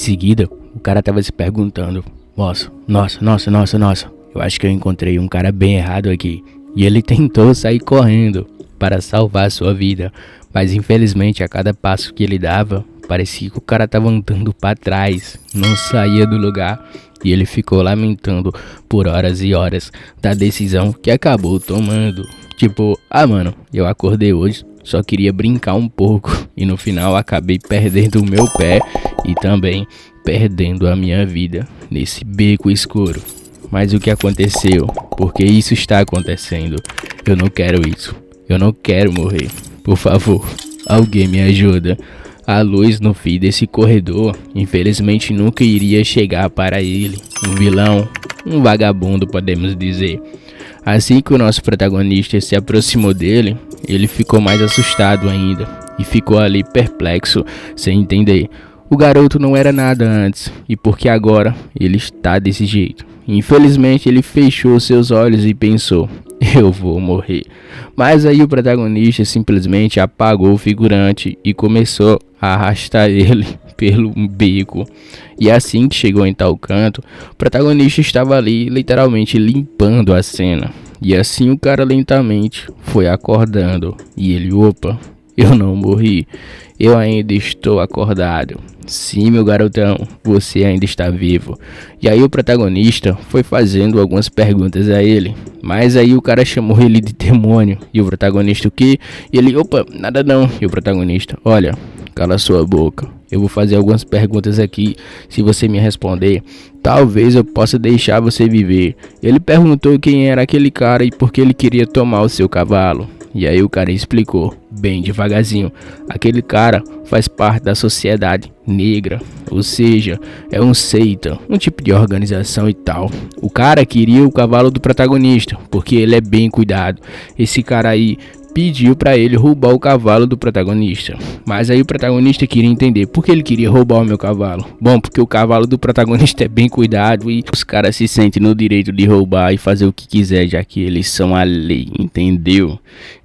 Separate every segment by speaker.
Speaker 1: seguida, o cara tava se perguntando: nossa, eu acho que eu encontrei um cara bem errado aqui. E ele tentou sair correndo para salvar sua vida, mas infelizmente a cada passo que ele dava, parecia que o cara tava andando para trás, não saía do lugar. E ele ficou lamentando por horas e horas da decisão que acabou tomando. Tipo, mano, eu acordei hoje, só queria brincar um pouco e no final acabei perdendo o meu pé e também perdendo a minha vida nesse beco escuro. Mas o que aconteceu? Porque isso está acontecendo. Eu não quero isso. Eu não quero morrer. Por favor, alguém me ajuda. A luz no fim desse corredor, infelizmente, nunca iria chegar para ele. Um vilão, um vagabundo, podemos dizer. Assim que o nosso protagonista se aproximou dele, ele ficou mais assustado ainda e ficou ali perplexo, sem entender. O garoto não era nada antes e porque agora ele está desse jeito. Infelizmente, ele fechou seus olhos e pensou: eu vou morrer. Mas aí o protagonista simplesmente apagou o figurante e começou a arrastar ele pelo beco. E assim que chegou em tal canto, o protagonista estava ali literalmente limpando a cena. E assim o cara lentamente foi acordando. E ele: opa, eu não morri. Eu ainda estou acordado. Sim, meu garotão, você ainda está vivo. E aí o protagonista foi fazendo algumas perguntas a ele. Mas aí o cara chamou ele de demônio. E o protagonista: o quê? E ele: opa, nada não. E o protagonista: olha, cala sua boca. Eu vou fazer algumas perguntas aqui. Se você me responder, talvez eu possa deixar você viver. Ele perguntou quem era aquele cara e por que ele queria tomar o seu cavalo. E aí o cara explicou, bem devagarzinho: aquele cara faz parte da sociedade negra, ou seja, é um seita, um tipo de organização e tal. O cara queria o cavalo do protagonista, porque ele é bem cuidado. Esse cara aí pediu pra ele roubar o cavalo do protagonista. Mas aí o protagonista queria entender por que ele queria roubar o meu cavalo. Bom, porque o cavalo do protagonista é bem cuidado e os caras se sentem no direito de roubar e fazer o que quiser, já que eles são a lei, entendeu?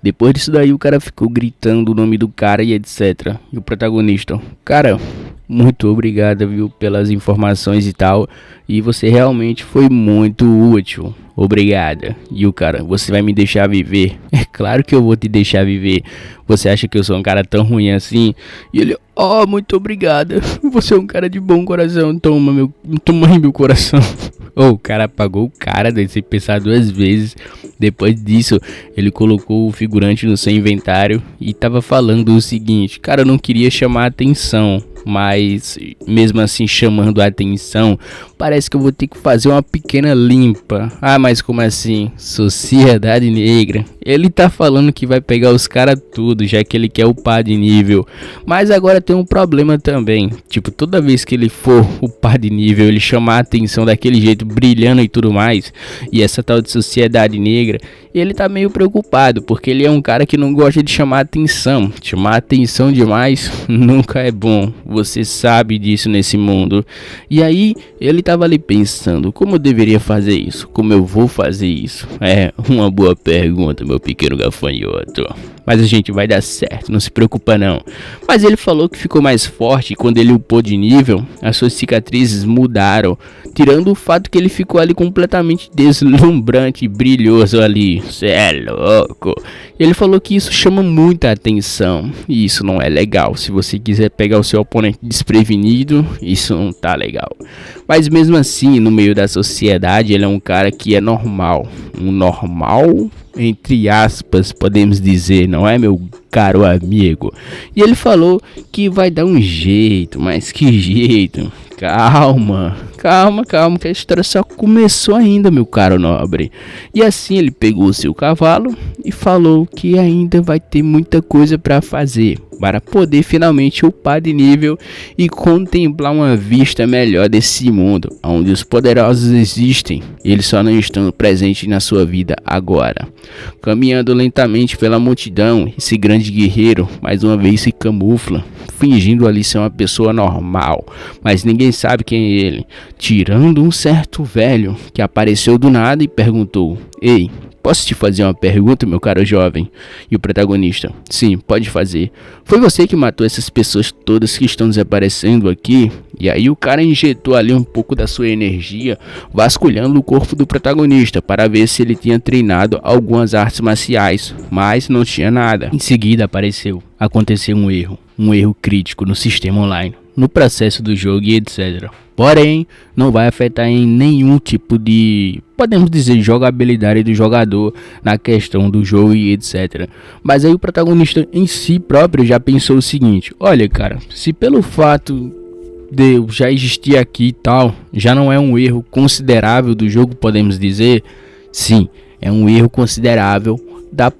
Speaker 1: Depois disso daí o cara ficou gritando o nome do cara e etc. E o protagonista: cara, muito obrigado, viu, pelas informações e tal. E você realmente foi muito útil. Obrigada. E o cara: você vai me deixar viver? É claro que eu vou te deixar viver. Você acha que eu sou um cara tão ruim assim? E ele: muito obrigada. Você é um cara de bom coração. Toma aí meu coração. O cara apagou o cara, daí sem pensar duas vezes. Depois disso, ele colocou o figurante no seu inventário e tava falando o seguinte: cara, eu não queria chamar a atenção, mas mesmo assim chamando a atenção, parece que eu vou ter que fazer uma pequena limpa. Mas como assim? Sociedade negra. Ele tá falando que vai pegar os caras tudo, já que ele quer upar de nível. Mas agora tem um problema também. Tipo, toda vez que ele for upar de nível, ele chamar a atenção daquele jeito, brilhando e tudo mais, e essa tal de sociedade negra, ele tá meio preocupado, porque ele é um cara que não gosta de chamar atenção. Chamar atenção demais nunca é bom. Você sabe disso nesse mundo. E aí, ele tava ali pensando: como eu deveria fazer isso? Como eu vou fazer isso? É uma boa pergunta, meu pequeno gafanhoto. Mas a gente vai dar certo, não se preocupa não. Mas ele falou que ficou mais forte quando ele upou de nível. As suas cicatrizes mudaram, tirando o fato que ele ficou ali completamente deslumbrante e brilhoso ali. Cê é louco. Ele falou que isso chama muita atenção. E isso não é legal. Se você quiser pegar o seu oponente desprevenido, isso não tá legal. Mas mesmo assim, no meio da sociedade, ele é um cara que é normal. Um normal, entre aspas, podemos dizer, não é, meu caro amigo? E ele falou que vai dar um jeito, mas que jeito? Calma, que a história só começou ainda, meu caro nobre. E assim ele pegou o seu cavalo e falou que ainda vai ter muita coisa para fazer, para poder finalmente upar de nível e contemplar uma vista melhor desse mundo, onde os poderosos existem, eles só não estão presentes na sua vida agora. Caminhando lentamente pela multidão, esse grande guerreiro mais uma vez se camufla, fingindo ali ser uma pessoa normal, mas ninguém sabe quem é ele, tirando um certo velho que apareceu do nada e perguntou: ei, Posso te fazer uma pergunta, meu caro jovem? E o protagonista: sim, pode fazer. Foi você que matou essas pessoas todas que estão desaparecendo aqui? E aí o cara injetou ali um pouco da sua energia, vasculhando o corpo do protagonista para ver se ele tinha treinado algumas artes marciais, mas não tinha nada. Em seguida aconteceu um erro crítico no sistema online, no processo do jogo e etc. Porém, não vai afetar em nenhum tipo de, podemos dizer, jogabilidade do jogador na questão do jogo e etc. Mas aí o protagonista em si próprio já pensou o seguinte: olha, cara, se pelo fato de eu já existir aqui e tal, já não é um erro considerável do jogo, podemos dizer, sim, é um erro considerável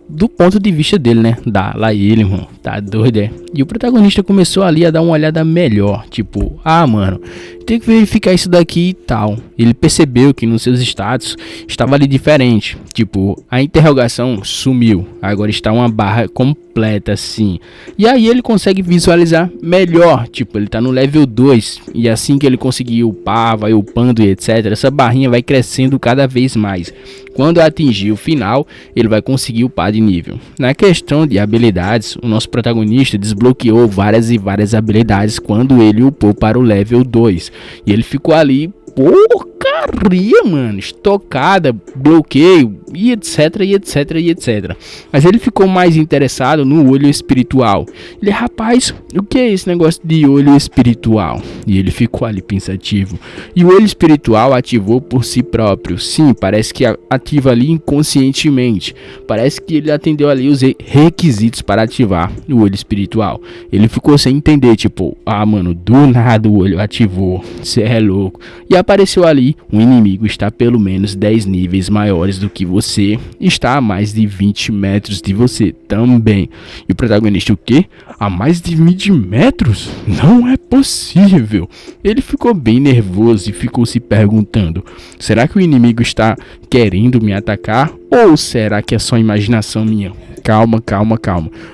Speaker 1: do ponto de vista dele, né? Lá ele, mano, tá doido, é? E o protagonista começou ali a dar uma olhada melhor, tipo, mano, tem que verificar isso daqui e tal. Ele percebeu que nos seus status estava ali diferente, tipo, a interrogação sumiu, agora está uma barra completa assim. E aí ele consegue visualizar melhor, tipo, ele tá no level 2 e assim que ele conseguir upar, vai upando e etc, essa barrinha vai crescendo cada vez mais. Quando atingir o final, ele vai conseguir upar de nível. Na questão de habilidades, o nosso protagonista desbloqueou várias e várias habilidades quando ele upou para o level 2. E ele ficou ali, porcaria, mano, estocada, bloqueio e etc, e etc, e etc. Mas ele ficou mais interessado no olho espiritual. Ele, rapaz, o que é esse negócio de olho espiritual? E ele ficou ali pensativo. E o olho espiritual ativou por si próprio. Sim, parece que ativa ali inconscientemente. Parece que ele atendeu ali os requisitos para ativar o olho espiritual. Ele ficou sem entender, tipo, mano, do nada o olho ativou. Cê é louco. E apareceu ali, um inimigo está pelo menos 10 níveis maiores do que você, está a mais de 20 metros de você também. E o protagonista, o quê? A mais de 20 metros? Não é possível. Ele ficou bem nervoso e ficou se perguntando: será que o inimigo está querendo me atacar? Ou será que é só imaginação minha? Calma.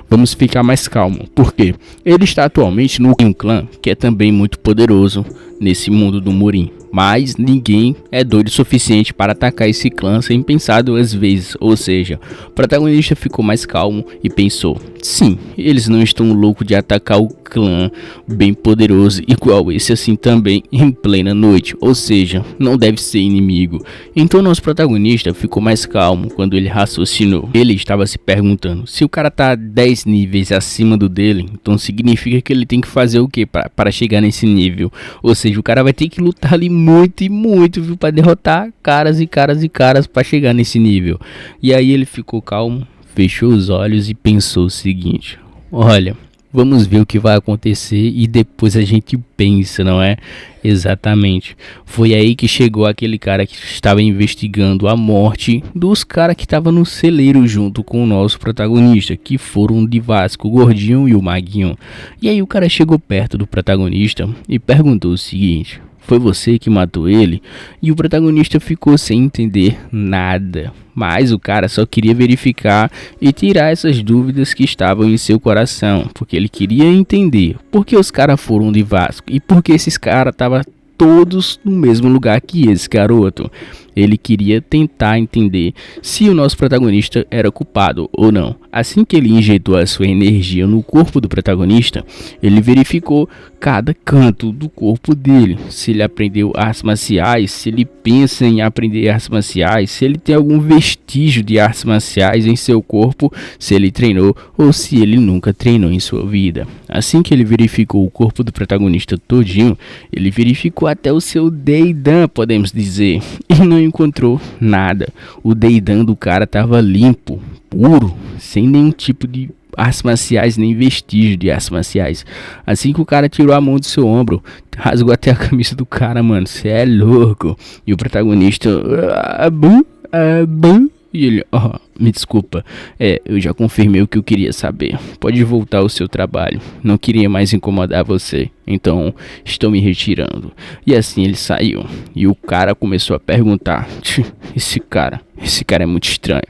Speaker 1: Vamos ficar mais calmo. Por quê? Ele está atualmente no clã, que é também muito poderoso nesse mundo do Murim. Mas ninguém é doido o suficiente para atacar esse clã sem pensar duas vezes. Ou seja, o protagonista ficou mais calmo e pensou: sim, eles não estão loucos de atacar o clã bem poderoso igual esse assim também em plena noite. Ou seja, não deve ser inimigo. Então nosso protagonista ficou mais calmo quando ele raciocinou. Ele estava se perguntando: se o cara tá 10 níveis acima do dele, então significa que ele tem que fazer o que para chegar nesse nível? Ou seja, o cara vai ter que lutar ali muito, viu, para derrotar caras para chegar nesse nível. E aí ele ficou calmo, fechou os olhos e pensou o seguinte: olha, vamos ver o que vai acontecer e depois a gente pensa, não é? Exatamente. Foi aí que chegou aquele cara que estava investigando a morte dos caras que estavam no celeiro junto com o nosso protagonista, que foram de Vasco, o Gordinho e o Maguinho. E aí o cara chegou perto do protagonista e perguntou o seguinte: foi você que matou ele? E o protagonista ficou sem entender nada. Mas o cara só queria verificar e tirar essas dúvidas que estavam em seu coração. Porque ele queria entender por que os caras foram de Vasco e por que esses caras estavam todos no mesmo lugar que esse garoto. Ele queria tentar entender se o nosso protagonista era culpado ou não. Assim que ele injetou a sua energia no corpo do protagonista, ele verificou cada canto do corpo dele. Se ele aprendeu artes marciais, se ele pensa em aprender artes marciais, se ele tem algum vestígio de artes marciais em seu corpo, se ele treinou ou se ele nunca treinou em sua vida. Assim que ele verificou o corpo do protagonista todinho, ele verificou até o seu Deidan, podemos dizer, e não encontrou nada. O Deidan do cara tava limpo, puro, sem nenhum tipo de artes marciais, nem vestígio de artes marciais. Assim que o cara tirou a mão do seu ombro, rasgou até a camisa do cara, mano, cê é louco. E o protagonista, e ele, me desculpa, eu já confirmei o que eu queria saber. Pode voltar ao seu trabalho. Não queria mais incomodar você, então estou me retirando. E assim ele saiu. E o cara começou a perguntar: esse cara é muito estranho.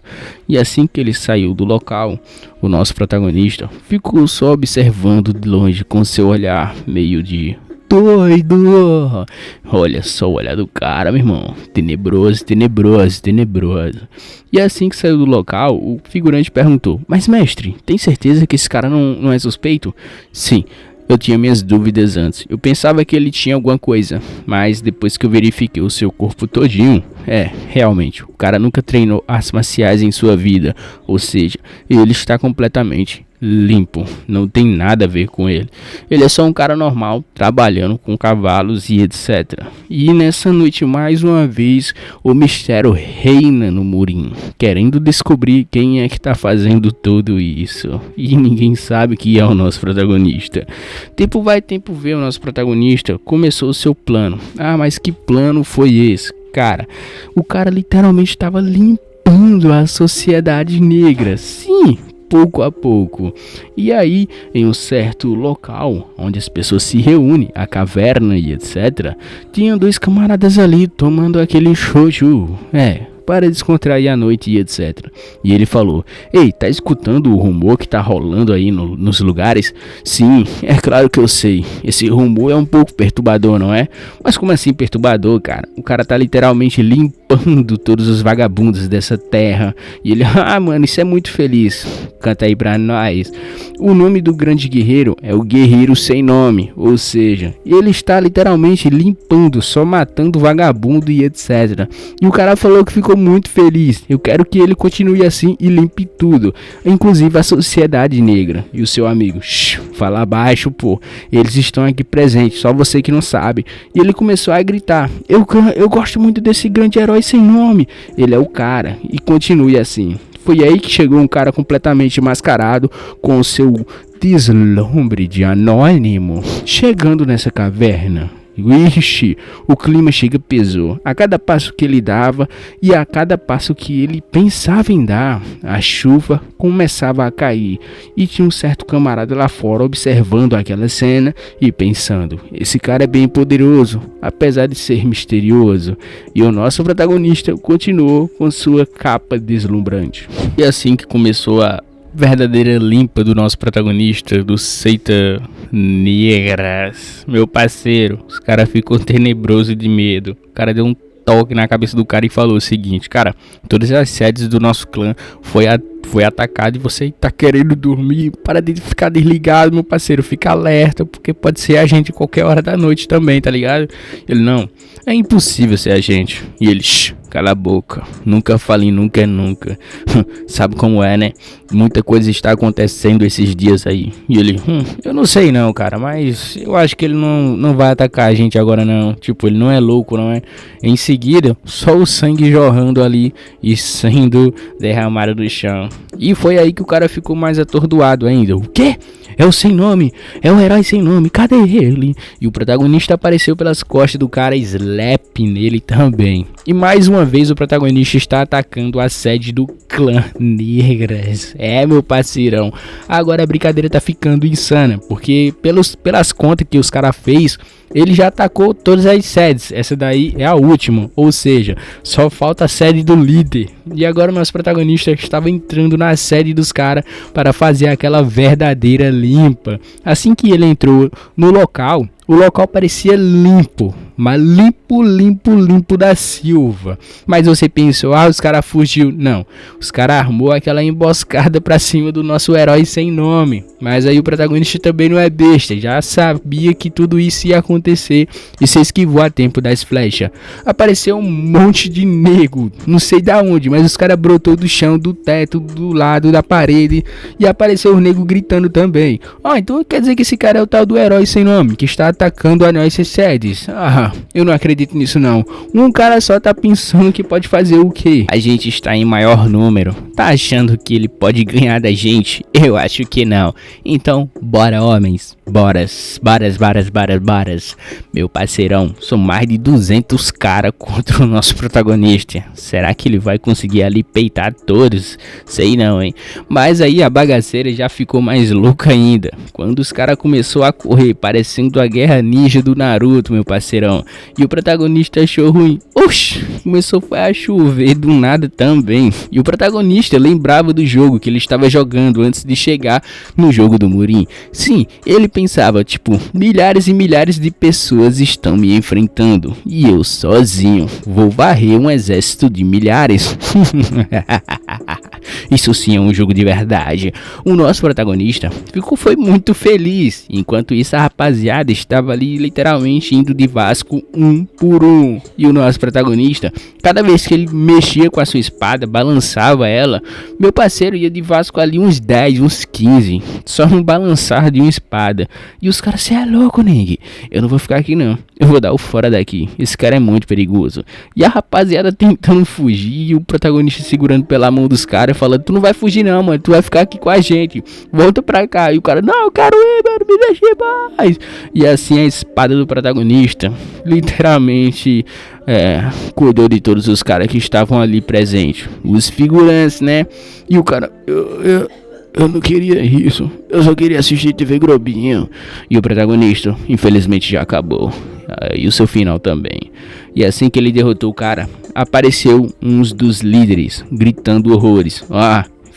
Speaker 1: E assim que ele saiu do local, o nosso protagonista ficou só observando de longe com seu olhar meio de doido. Olha só o olhar do cara, meu irmão. Tenebroso, tenebroso, tenebroso. E assim que saiu do local, o figurante perguntou: mas mestre, tem certeza que esse cara não é suspeito? Sim. Eu tinha minhas dúvidas antes. Eu pensava que ele tinha alguma coisa, mas depois que eu verifiquei o seu corpo todinho, realmente, o cara nunca treinou artes marciais em sua vida. Ou seja, ele está completamente limpo, não tem nada a ver com ele. Ele é só um cara normal, trabalhando com cavalos e etc. E nessa noite, mais uma vez, o mistério reina no murinho, querendo descobrir quem é que tá fazendo tudo isso. E ninguém sabe que é o nosso protagonista. Tempo vai, tempo vê, o nosso protagonista começou o seu plano. Ah, mas que plano foi esse? Cara, o cara literalmente estava limpando a sociedade negra. Sim, pouco a pouco. E aí, em um certo local onde as pessoas se reúnem, a caverna e etc, tinham dois camaradas ali tomando aquele shouju, para descontrair a noite e etc. E ele falou: ei, tá escutando o rumor que tá rolando aí nos lugares? Sim, é claro que eu sei. Esse rumor é um pouco perturbador, não é? Mas como assim perturbador, cara? O cara tá literalmente limpando todos os vagabundos dessa terra. E ele: ah, mano, isso é muito feliz. Canta aí pra nós. O nome do grande guerreiro é o Guerreiro Sem Nome. Ou seja, ele está literalmente limpando, só matando vagabundo e etc. E o cara falou que ficou muito feliz. Eu quero que ele continue assim e limpe tudo, inclusive a sociedade negra. E o seu amigo: shh, fala baixo, pô, eles estão aqui presentes, só você que não sabe. E ele começou a gritar: eu gosto muito desse grande herói sem nome, ele é o cara. E continue assim. Foi aí que chegou um cara completamente mascarado, com o seu deslumbre de anônimo, chegando nessa caverna. Ixi, o clima pesou. A cada passo que ele dava e a cada passo que ele pensava em dar, a chuva começava a cair. E tinha um certo camarada lá fora observando aquela cena e pensando: esse cara é bem poderoso, apesar de ser misterioso. E o nosso protagonista continuou com sua capa deslumbrante. E assim que começou a verdadeira limpa do nosso protagonista, do Seita Negras, meu parceiro, os cara ficou tenebroso de medo. O cara deu um toque na cabeça do cara e falou o seguinte: cara, todas as sedes do nosso clã foi atacado e você tá querendo dormir. Para de ficar desligado, meu parceiro, fica alerta, porque pode ser a gente qualquer hora da noite também, tá ligado? Ele: não, é impossível ser a gente. E ele: shh, cala a boca, nunca fale nunca é nunca. Sabe como é, né? Muita coisa está acontecendo esses dias aí. E ele: eu não sei não, cara, mas eu acho que ele não vai atacar a gente agora não. Tipo, ele não é louco, não é? Em seguida, só o sangue jorrando ali e sendo derramado do chão. E foi aí que o cara ficou mais atordoado ainda. O quê? É o sem nome, é o herói sem nome, cadê ele? E o protagonista apareceu pelas costas do cara, slap nele também. E mais uma vez o protagonista está atacando a sede do clã Negras. É, meu parceirão, agora a brincadeira tá ficando insana, porque pelas contas que os cara fez, ele já atacou todas as sedes. Essa daí é a última, ou seja, só falta a sede do líder. E agora o nosso protagonista estava entrando na sede dos caras para fazer aquela verdadeira limpa. Assim que ele entrou no local, o local parecia limpo, mas limpo da Silva. Mas você pensou: ah, os caras fugiu. Não, os caras armou aquela emboscada pra cima do nosso herói sem nome. Mas aí o protagonista também não é besta, já sabia que tudo isso ia acontecer e se esquivou a tempo das flechas. Apareceu um monte de nego, não sei da onde, mas os caras brotou do chão, do teto, do lado da parede, e apareceu o nego gritando também. Então quer dizer que esse cara é o tal do herói sem nome, que está atacando a nossas sedes. Eu não acredito nisso não. Um cara só tá pensando que pode fazer o quê? A gente está em maior número. Tá achando que ele pode ganhar da gente? Eu acho que não. Então, bora homens. Boras. Meu parceirão, são mais de 200 caras contra o nosso protagonista. Será que ele vai conseguir ali peitar todos? Sei não, hein? Mas aí a bagaceira já ficou mais louca ainda. Quando os caras começou a correr, parecendo a guerra ninja do Naruto, meu parceirão. E o protagonista achou ruim. Oxi, começou a chover do nada também. E o protagonista lembrava do jogo que ele estava jogando antes de chegar no jogo do Murim. Sim, ele pensava, tipo, milhares e milhares de pessoas estão me enfrentando e eu sozinho vou varrer um exército de milhares. Isso sim é um jogo de verdade. O nosso protagonista foi muito feliz. Enquanto isso, a rapaziada estava ali literalmente indo de Vasco um por um. E o nosso protagonista, cada vez que ele mexia com a sua espada, balançava ela, meu parceiro ia de Vasco ali uns 10, uns 15, só no balançar de uma espada. E os caras, cê é louco, Neg, eu não vou ficar aqui não, eu vou dar o fora daqui, esse cara é muito perigoso. E a rapaziada tentando fugir, e o protagonista segurando pela mão dos caras, falando, tu não vai fugir não, mano, tu vai ficar aqui com a gente, volta pra cá. E o cara, não, eu quero ir, mano, me deixa em paz. E assim a espada do protagonista literalmente cuidou de todos os caras que estavam ali presentes, os figurantes, né? E o cara, eu não queria isso, eu só queria assistir TV Globinho. E o protagonista, infelizmente, já acabou. E o seu final também. E assim que ele derrotou o cara, apareceu uns dos líderes, gritando horrores.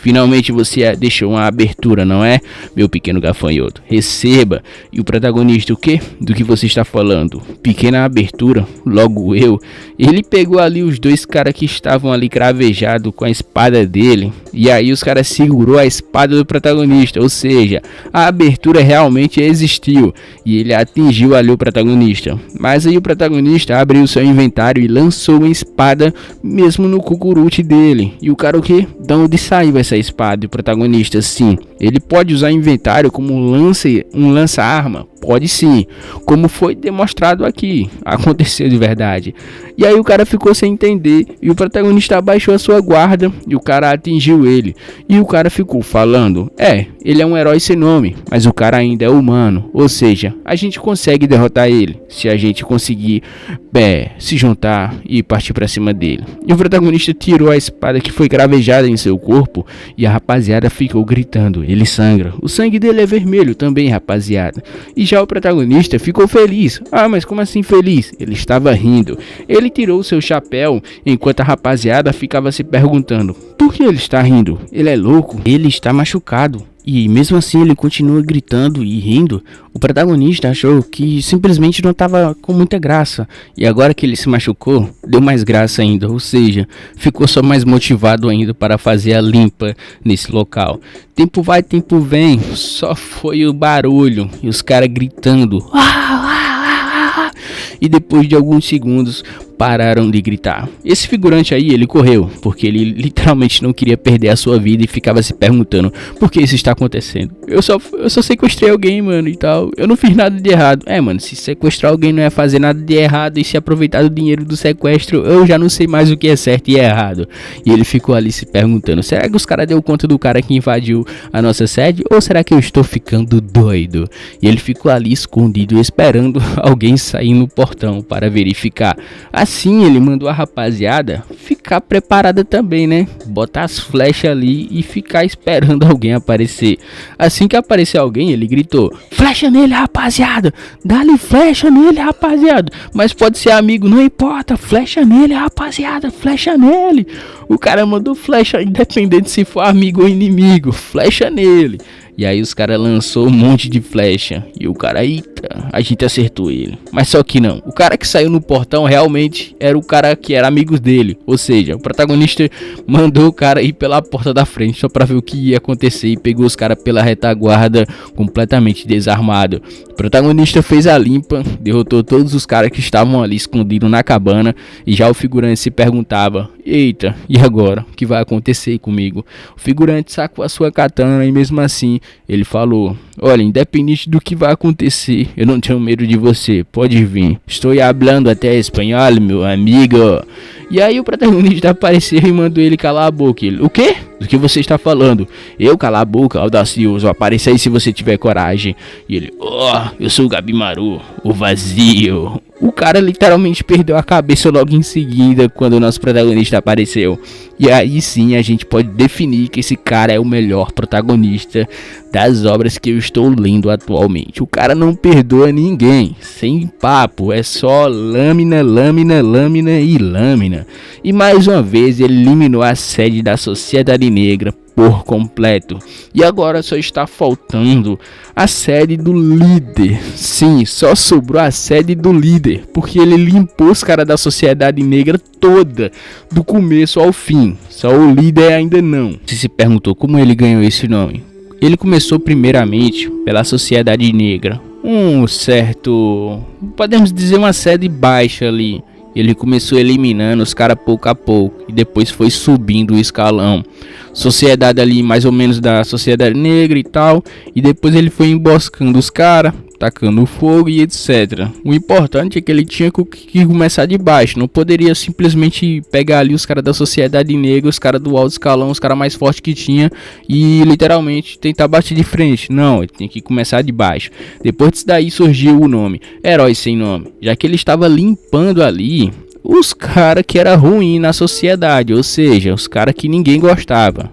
Speaker 1: Finalmente você deixou uma abertura, não é, meu pequeno gafanhoto? Receba. E o protagonista, o quê? Do que você está falando? Pequena abertura? Logo eu? Ele pegou ali os dois caras que estavam ali cravejados com a espada dele. E aí os caras segurou a espada do protagonista. Ou seja, a abertura realmente existiu. E ele atingiu ali o protagonista. Mas aí o protagonista abriu seu inventário e lançou uma espada mesmo no cucurute dele. E o cara o quê? De onde saiu essa espada? E o protagonista, sim, ele pode usar inventário como um lança-arma? Pode sim, como foi demonstrado aqui, aconteceu de verdade. E aí o cara ficou sem entender, e o protagonista abaixou a sua guarda, e o cara atingiu ele. E o cara ficou falando, ele é um herói sem nome, mas o cara ainda é humano. Ou seja, a gente consegue derrotar ele, se a gente conseguir se juntar e partir pra cima dele. E o protagonista tirou a espada que foi cravejada em seu corpo, e a rapaziada ficou gritando, ele sangra, o sangue dele é vermelho também, rapaziada. E já o protagonista ficou feliz. Mas como assim feliz? Ele estava rindo. Ele tirou seu chapéu enquanto a rapaziada ficava se perguntando, por que ele está rindo? Ele é louco? Ele está machucado. E mesmo assim ele continua gritando e rindo. O protagonista achou que simplesmente não estava com muita graça. E agora que ele se machucou, deu mais graça ainda. Ou seja, ficou só mais motivado ainda para fazer a limpa nesse local. Tempo vai, tempo vem. Só foi o barulho e os caras gritando. E depois de alguns segundos pararam de gritar. Esse figurante aí, ele correu, porque ele literalmente não queria perder a sua vida e ficava se perguntando, por que isso está acontecendo? Eu só sequestrei alguém, mano, e tal. Eu não fiz nada de errado. Mano, se sequestrar alguém não é fazer nada de errado e se aproveitar do dinheiro do sequestro, eu já não sei mais o que é certo e errado. E ele ficou ali se perguntando, será que os caras deu conta do cara que invadiu a nossa sede? Ou será que eu estou ficando doido? E ele ficou ali escondido esperando alguém sair no portão para verificar. Assim ele mandou a rapaziada ficar preparada também, né? Botar as flechas ali e ficar esperando alguém aparecer. Assim que apareceu alguém, ele gritou, flecha nele, rapaziada, dá-lhe flecha nele, rapaziada. Mas pode ser amigo, não importa, flecha nele, rapaziada, flecha nele. O cara mandou flecha independente se for amigo ou inimigo, flecha nele. E aí os caras lançou um monte de flecha. E o cara, eita, a gente acertou ele. Mas só que não. O cara que saiu no portão realmente era o cara que era amigo dele. Ou seja, o protagonista mandou o cara ir pela porta da frente só pra ver o que ia acontecer. E pegou os caras pela retaguarda completamente desarmado. O protagonista fez a limpa, derrotou todos os caras que estavam ali escondidos na cabana. E já o figurante se perguntava, eita, e agora? O que vai acontecer comigo? O figurante sacou a sua katana e mesmo assim ele falou, olha, independente do que vai acontecer, eu não tenho medo de você, pode vir. Estou hablando até espanhol, meu amigo. E aí o protagonista apareceu e mandou ele calar a boca. Ele, o quê? Do que você está falando? Eu calar a boca, audacioso, apareça aí se você tiver coragem. E ele, eu sou o Gabimaru, o vazio. O cara literalmente perdeu a cabeça logo em seguida quando o nosso protagonista apareceu. E aí sim a gente pode definir que esse cara é o melhor protagonista das obras que eu estou lendo atualmente. O cara não perdoa ninguém, sem papo, é só lâmina, lâmina, lâmina e lâmina. E mais uma vez ele eliminou a sede da Sociedade Negra por completo. E agora só está faltando a sede do líder. Sim, só sobrou a sede do líder, porque ele limpou os caras da sociedade negra toda, do começo ao fim. Só o líder ainda não. Você se perguntou como ele ganhou esse nome? Ele começou primeiramente pela sociedade negra, um certo, podemos dizer, uma sede baixa ali. Ele começou eliminando os caras pouco a pouco e depois foi subindo o escalão. Sociedade ali mais ou menos da sociedade negra e tal. E depois ele foi emboscando os caras, tacando fogo e etc. O importante é que ele tinha que começar de baixo. Não poderia simplesmente pegar ali os caras da sociedade negra, os caras do alto escalão, os caras mais fortes que tinha e literalmente tentar bater de frente. Não, ele tem que começar de baixo. Depois disso daí surgiu o nome Herói Sem Nome, já que ele estava limpando ali os caras que era ruim na sociedade, ou seja, os caras que ninguém gostava.